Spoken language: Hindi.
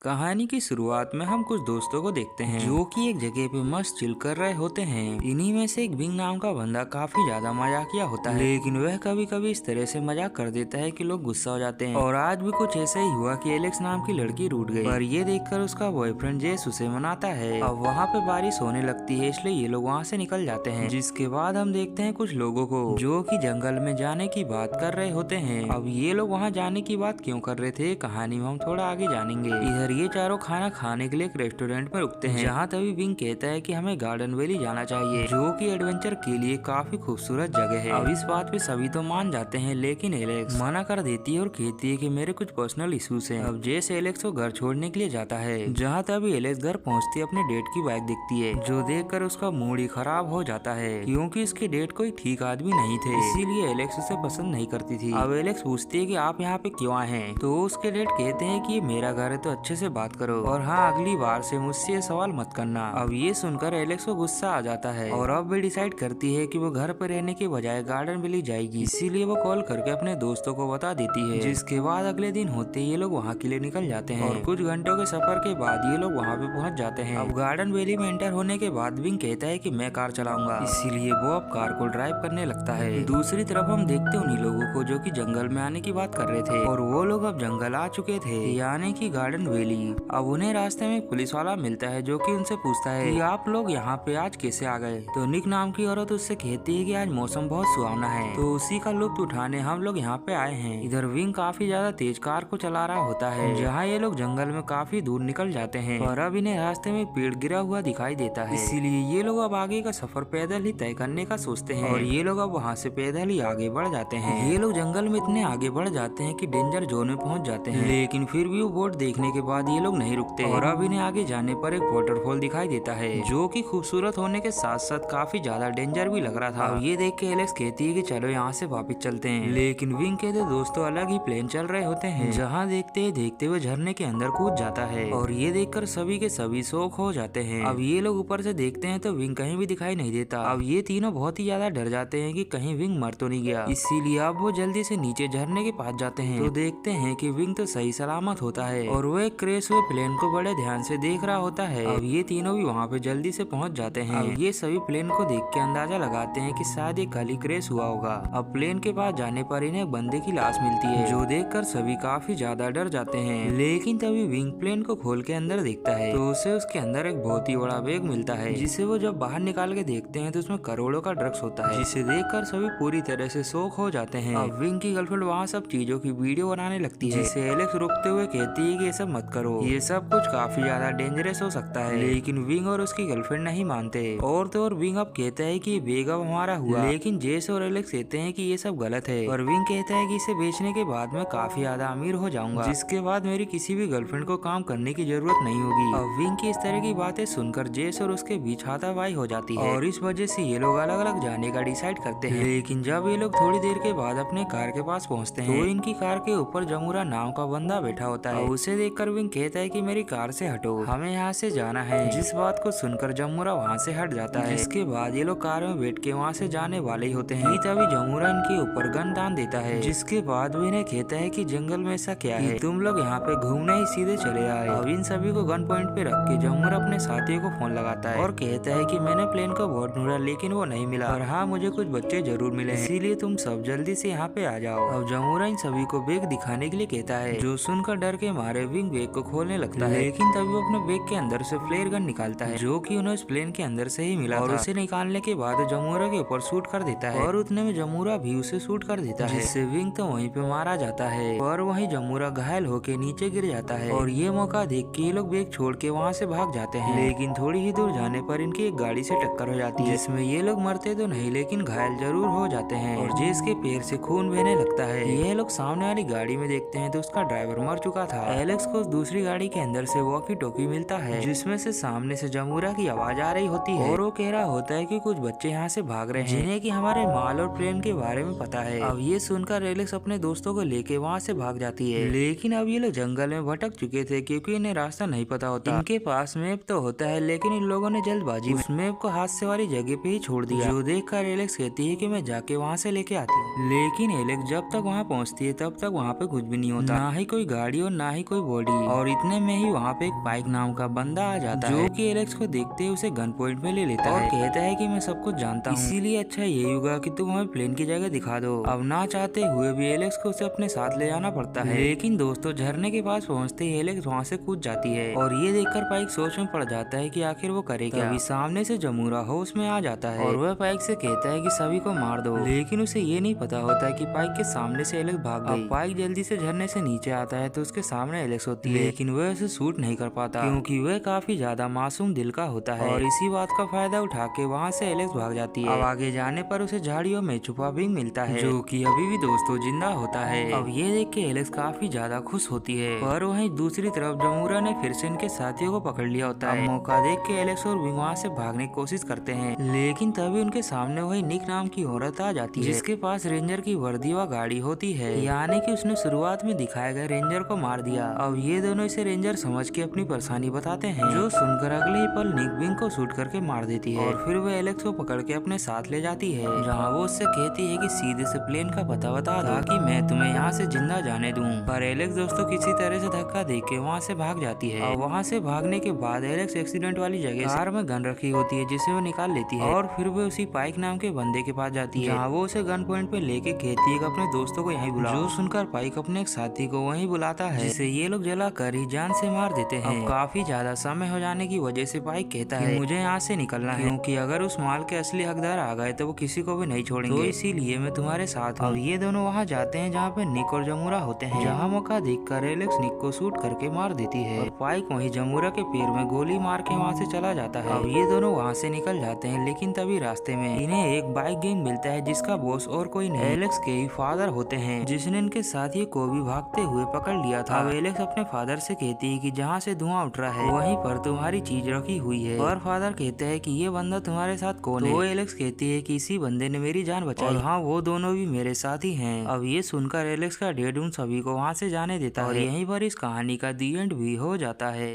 कहानी की शुरुआत में हम कुछ दोस्तों को देखते हैं जो कि एक जगह पे मस्त चिल कर रहे होते हैं। इन्हीं में से एक विंग नाम का बंदा काफी ज्यादा मजाकिया होता है, लेकिन वह कभी कभी इस तरह से मजाक कर देता है कि लोग गुस्सा हो जाते हैं। और आज भी कुछ ऐसा ही हुआ कि एलेक्स नाम की लड़की रूठ गई, पर ये देखकर उसका बॉयफ्रेंड जेस उसे मनाता है। अब वहाँ पे बारिश होने लगती है, इसलिए ये लोग वहाँ से निकल जाते हैं। जिसके बाद हम देखते हैं कुछ लोगों को जो कि जंगल में जाने की बात कर रहे होते हैं। अब ये लोग वहाँ जाने की बात क्यों कर रहे थे, कहानी में हम थोड़ा आगे जानेंगे। इधर ये चारों खाना खाने के लिए एक रेस्टोरेंट में रुकते हैं, जहाँ तभी विंग कहता है कि हमें गार्डन वैली जाना चाहिए, जो कि एडवेंचर के लिए काफी खूबसूरत जगह है। अब इस बात पे सभी तो मान जाते हैं, लेकिन एलेक्स मना कर देती है और कहती है कि मेरे कुछ पर्सनल इश्यूज हैं। अब जेस एलेक्स को घर छोड़ने के लिए जाता है, जहाँ तभी एलेक्स घर पहुँचती अपने डेट की बाइक दिखती है, जो देखकर उसका मूड ही खराब हो जाता है, क्योंकि उसके डेट कोई ठीक आदमी नहीं थे, इसीलिए एलेक्स उसे पसंद नहीं करती थी। अब एलेक्स पूछती है कि आप यहाँ पे क्यों आए हैं, तो उसके डेट कहते हैं कि ये मेरा घर है तो अच्छे से बात करो, और हाँ अगली बार से मुझसे ये सवाल मत करना। अब ये सुनकर एलेक्स को गुस्सा आ जाता है और अब भी डिसाइड करती है कि वो घर पर रहने के बजाय गार्डन वैली जाएगी, इसीलिए वो कॉल करके अपने दोस्तों को बता देती है। जिसके बाद अगले दिन होते ये लोग वहाँ के लिए निकल जाते हैं, और कुछ घंटों के सफर के बाद ये लोग वहाँ पे पहुँच जाते हैं। अब गार्डन वैली में एंटर होने के बाद विंग कहता है कि मैं कार चलाऊंगा, इसीलिए वो अब कार को ड्राइव करने लगता है। दूसरी तरफ हम देखते उन्हीं लोगों को जो कि जंगल में आने की बात कर रहे थे, और वो लोग अब जंगल आ चुके थे, यानी कि गार्डन वैली। अब उन्हें रास्ते में एक पुलिस वाला मिलता है जो कि उनसे पूछता है कि आप लोग यहाँ पे आज कैसे आ गए। तो निक नाम की औरत उससे कहती है कि आज मौसम बहुत सुहावना है, तो उसी का लुत्फ उठाने हम लोग यहाँ पे आए हैं। इधर विंग काफी ज्यादा तेज कार को चला रहा होता है, जहाँ ये लोग जंगल में काफी दूर निकल जाते हैं, और अब इन्हें रास्ते में पेड़ गिरा हुआ दिखाई देता है, इसीलिए ये लोग अब आगे का सफर पैदल ही तय करने का सोचते हैं, और ये लोग अब वहाँ से पैदल ही आगे बढ़ जाते हैं। ये लोग जंगल में इतने आगे बढ़ जाते हैं कि डेंजर जोन में पहुँच जाते हैं, लेकिन फिर भी वो बोर्ड देखने के बाद ये लोग नहीं रुकते, और अब इन्हें आगे जाने पर एक वाटरफॉल दिखाई देता है, जो कि खूबसूरत होने के साथ साथ काफी ज्यादा डेंजर भी लग रहा था। अब ये देख के एलेक्स कहती है कि चलो यहाँ से वापस चलते हैं, लेकिन विंग के दो दोस्तों अलग ही प्लेन चल रहे होते हैं, जहाँ देखते हुए झरने के अंदर कूद जाता है, और ये देखकर सभी के सभी शौक हो जाते हैं। अब ये लोग ऊपर से देखते हैं तो विंग कहीं भी दिखाई नहीं देता। अब ये तीनों बहुत ही ज्यादा डर जाते हैं कि कहीं विंग मर तो नहीं गया, इसीलिए अब वो जल्दी से नीचे झरने के पास जाते हैं, तो देखते हैं कि विंग तो सही सलामत होता है, और वो एक क्रैश हुए प्लेन को बड़े ध्यान से देख रहा होता है। अब ये तीनों भी वहाँ पे जल्दी से पहुँच जाते हैं। अब ये सभी प्लेन को देख के अंदाजा लगाते हैं कि शायद ये कल ही क्रैश हुआ होगा। अब प्लेन के पास जाने पर इन्हें एक बंदे की लाश मिलती है, जो देखकर सभी काफी ज्यादा डर जाते हैं, लेकिन तभी विंग प्लेन को खोल के अंदर देखता है, तो उसे उसके अंदर एक बहुत ही बड़ा बैग मिलता है, जिसे वो जब बाहर निकाल के देखते हैं तो उसमें करोड़ों का ड्रग्स होता है, जिसे देखकर सभी पूरी तरह से शॉक हो जाते हैं। अब विंग की गर्लफ्रेंड वहाँ सब चीजों की वीडियो बनाने लगती है, जिसे एलेक्स रुकते हुए कहती है कि ये सब मत करो, ये सब कुछ काफी ज्यादा डेंजरस हो सकता है, लेकिन विंग और उसकी गर्लफ्रेंड नहीं मानते। और तो और विंग अब कहता है कि ये बैग अब हमारा हुआ, लेकिन जेस और एलेक्स कहते हैं कि ये सब गलत है, और विंग कहता है कि इसे बेचने के बाद मैं काफी ज्यादा अमीर हो जाऊंगा, जिसके बाद मेरी किसी भी गर्लफ्रेंड को काम करने की जरूरत नहीं होगी। अब विंग की इस तरह की बातें सुनकर जेस और उसके बीच हाथापाई हो जाती है, और इस वजह से ये लोग अलग अलग जाने का डिसाइड करते हैं। लेकिन जब ये लोग थोड़ी देर के बाद अपने कार के पास पहुंचते हैं, तो इनकी कार के ऊपर जमुरा नाम का बंदा बैठा होता है। उसे देखकर विंग कहता है कि मेरी कार से हटो, हमें यहाँ से जाना है। जिस बात को सुनकर जमुरा वहाँ से हट जाता है। इसके बाद ये लोग कार में बैठ के वहाँ से जाने वाले ही होते हैं, तभी जमुरा इनके ऊपर गन दान देता है, जिसके बाद वो इन्हें कहता है कि जंगल में ऐसा क्या है, तुम लोग यहाँ पे घूमने ही सीधे चले आए। अब इन सभी को गन पॉइंट पे रख के जमुरा अपने साथियों को फोन लगाता है, और कहता है कि मैंने प्लेन को बहुत ढूंढा लेकिन वो नहीं मिला, और हाँ मुझे कुछ बच्चे जरूर मिले, इसीलिए तुम सब जल्दी से यहाँ पे आ जाओ। अब जमुरा इन सभी को बैग दिखाने के लिए कहता है, जो सुनकर डर के मारे विंग बैग को खोलने लगता है, लेकिन तभी वो अपने बैग के अंदर से फ्लेयर गन निकालता है, जो कि उन्हें उस प्लेन के अंदर से ही मिला और उसे निकालने के बाद जमुरा के ऊपर शूट कर देता है, और उतने में जमुरा भी उसे शूट कर देता है, जिससे विंग तो वहीं पे मारा जाता है, और वहीं जमुरा घायल होके नीचे गिर जाता है। और ये मौका देख के ये लोग बैग छोड़ के वहाँ से भाग जाते हैं, लेकिन थोड़ी ही दूर जाने पर इनकी एक गाड़ी से टक्कर हो जाती है, जिसमें ये लोग मरते तो नहीं लेकिन घायल जरूर हो जाते हैं, और जेस के पैर से खून बहने लगता है। ये लोग सामने वाली गाड़ी में देखते हैं तो उसका ड्राइवर मर चुका था। एलेक्स को दूसरी गाड़ी के अंदर से वॉकी टॉकी मिलता है, जिसमें से सामने से जमुरा की आवाज आ रही होती है, और वो कह रहा होता है कि कुछ बच्चे यहाँ से भाग रहे हैं, जिन्हें कि हमारे माल और प्लेन के बारे में पता है। अब ये सुनकर एलेक्स अपने दोस्तों को लेके वहाँ से भाग जाती है, लेकिन अब ये लोग जंगल में भटक चुके थे, क्योंकि इन्हें रास्ता नहीं पता होता। इनके पास मैप तो होता है, लेकिन इन लोगों ने जल्दबाजी उस मैप को हादसे वाली जगह पे ही छोड़ दिया, जो देखकर एलेक्स कहती है कि मैं जाके वहाँ से लेके आती हूँ। लेकिन एलेक्स जब तक वहाँ पहुँचती है तब तक वहाँ पे कुछ भी नहीं होता, ना ही कोई गाड़ी और ना ही कोई बॉडी। और इतने में ही वहाँ पे एक पाइक नाम का बंदा आ जाता है, जो कि एलेक्स को देखते ही उसे गन पॉइंट में ले लेता है और कहता है कि मैं सब कुछ जानता हूँ, इसीलिए अच्छा यही होगा कि तुम हमें प्लेन की जगह दिखा दो। अब ना चाहते हुए भी एलेक्स को उसे अपने साथ ले जाना पड़ता है, लेकिन दोस्तों झरने के पास पहुँचते ही एलेक्स वहाँ से कूद जाती है और ये देखकर पाइक सोच में पड़ जाता है कि आखिर वो करे क्या। तभी सामने से जमूरा होश में आ जाता है और वह पाइक से कहता है कि सभी को मार दो, लेकिन उसे ये नहीं पता होता है कि पाइक के सामने से एलेक्स भाग गई। पाइक जल्दी से झरने से नीचे आता है तो उसके सामने एलेक्स होती है, लेकिन वह उसे शूट नहीं कर पाता क्योंकि वह काफी ज्यादा मासूम दिल का होता है और इसी बात का फायदा उठा के वहाँ से एलेक्स भाग जाती है। अब आगे जाने पर उसे झाड़ियों में छुपा बिंग मिलता है, जो कि अभी भी दोस्तों जिंदा होता है। अब ये देख के एलेक्स काफी ज्यादा खुश होती है, पर वहीं दूसरी तरफ जमूरा ने फिर से इनके साथियों को पकड़ लिया होता है। मौका देख के एलेक्स और बिंग वहाँ से भागने की कोशिश करते हैं, लेकिन तभी उनके सामने वही निक नाम की औरत आ जाती है, जिसके पास रेंजर की वर्दी व गाड़ी होती है, यानी कि उसने शुरुआत में दिखाए गए रेंजर को मार दिया। अब ये दोनों इसे रेंजर समझ के अपनी परेशानी बताते हैं, जो सुनकर अगले ही पल निक बिंग को शूट करके मार देती है और फिर वो एलेक्स को पकड़ के अपने साथ ले जाती है, जहाँ वो उससे कहती है कि सीधे से प्लेन का पता बता दो ताकि मैं तुम्हें यहाँ से जिंदा जाने दूं। पर एलेक्स दोस्तों किसी तरह से धक्का दे के वहाँ से भाग जाती है और वहाँ से भागने के बाद एलेक्स एक्सीडेंट वाली जगह कार में गन रखी होती है, जिसे वो निकाल लेती है और फिर वो उसी पाइक नाम के बंदे के पास जाती है, जहाँ वो उसे गन पॉइंट पे लेके कहती है कि अपने दोस्तों को यहीं बुलाओ। जो सुनकर पाइक अपने एक साथी को वहीं बुलाता है, जिसे ये लोग जलाकर ही जान से मार देते हैं। अब काफी ज्यादा समय हो जाने की वजह से पाइक कहता है मुझे यहाँ से निकलना है, क्योंकि अगर उस माल के असली हकदार आ गए तो वो किसी को भी नहीं छोड़ेंगे, तो इसीलिए मैं तुम्हारे साथ हूँ। अब ये दोनों वहाँ जाते हैं जहाँ पे निक और जमूरा होते हैं, जहाँ मौका देखकर एलेक्स निक को शूट करके मार देती है और पाइक वहीं जमूरा के पैर में गोली मार के वहाँ से चला जाता है। अब ये दोनों वहाँ से निकल जाते हैं, लेकिन तभी रास्ते में इन्हें एक बाइक गैंग मिलता है, जिसका बॉस और कोई नहीं एलेक्स के ही फादर होते हैं, जिसने इनके साथी को भी भागते हुए पकड़ लिया था। अब एलेक्स अपने फादर से कहती है कि जहाँ से धुआं उठ रहा है वहीं पर तुम्हारी चीज रखी हुई है, और फादर कहते हैं कि ये बंदा तुम्हारे साथ कौन है। तो एलेक्स कहती है कि इसी बंदे ने मेरी जान बचाई और हाँ वो दोनों भी मेरे साथ ही हैं। अब ये सुनकर एलेक्स का डैड उन सभी को वहाँ से जाने देता है और यहीं पर इस कहानी का दी एंड भी हो जाता है।